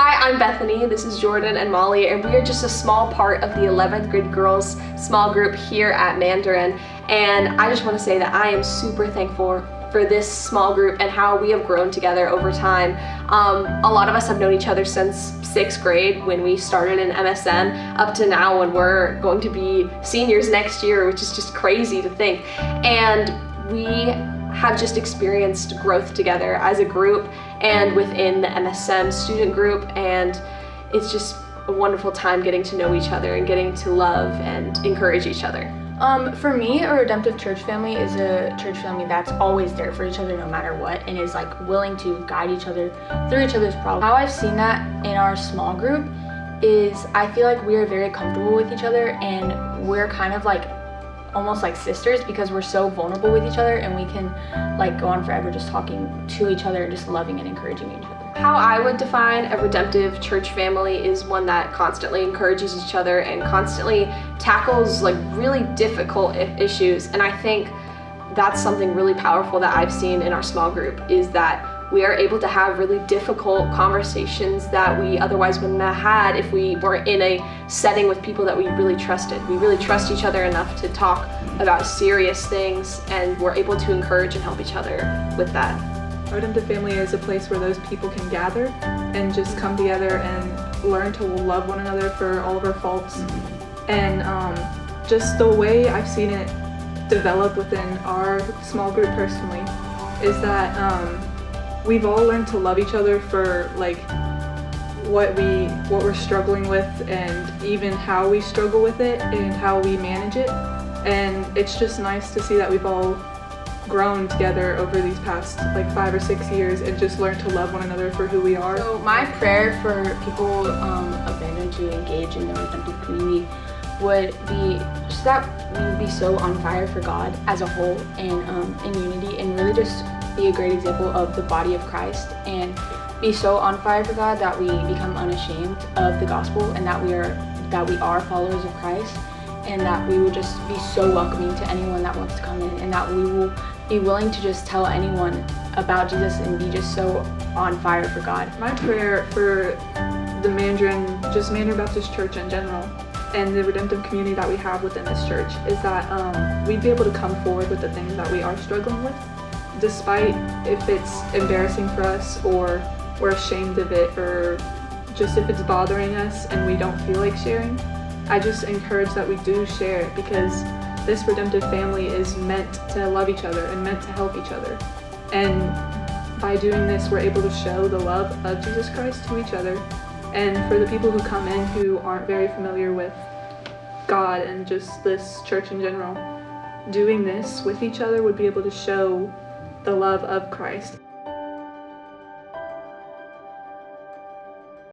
Hi, I'm Bethany, this is Jordan and Molly, and we are just a small part of the 11th grade girls small group here at Mandarin. And I just want to say that I am super thankful for this small group and how we have grown together over time. A lot of us have known each other since 6th grade when we started in MSM up to now when we're going to be seniors next year, which is just crazy to think. And we have just experienced growth together as a group and within the MSM student group, and it's just a wonderful time getting to know each other and getting to love and encourage each other. For me, a Redemptive church family is a church family that's always there for each other no matter what, and is willing to guide each other through each other's problems. How I've seen that in our small group is I feel like we are very comfortable with each other, and we're kind of almost like sisters because we're so vulnerable with each other, and we can go on forever just talking to each other and just loving and encouraging each other. How I would define a Redemptive church family is one that constantly encourages each other and constantly tackles really difficult issues. And I think that's something really powerful that I've seen in our small group, is that we are able to have really difficult conversations that we otherwise wouldn't have had if we weren't in a setting with people that we really trusted. We really trust each other enough to talk about serious things, and we're able to encourage and help each other with that. Redemptive family is a place where those people can gather and just come together and learn to love one another for all of our faults. And just the way I've seen it develop within our small group personally is that we've all learned to love each other for what we're struggling with, and even how we struggle with it and how we manage it. And it's just nice to see that we've all grown together over these past 5 or 6 years and just learned to love one another for who we are. So my prayer for people abandoned to engage in the Redemptive community would be just that we would be so on fire for God as a whole, and in unity, and really just be a great example of the body of Christ, and be so on fire for God that we become unashamed of the gospel, and that we are followers of Christ, and that we would just be so welcoming to anyone that wants to come in, and that we will be willing to just tell anyone about Jesus and be just so on fire for God. My prayer for the Mandarin Baptist Church in general, and the Redemptive community that we have within this church, is that we'd be able to come forward with the things that we are struggling with, despite if it's embarrassing for us or we're ashamed of it, or just if it's bothering us and we don't feel like sharing. I just encourage that we do share it, because this Redemptive family is meant to love each other and meant to help each other. And by doing this, we're able to show the love of Jesus Christ to each other. And for the people who come in who aren't very familiar with God and just this church in general, doing this with each other would be able to show the love of Christ.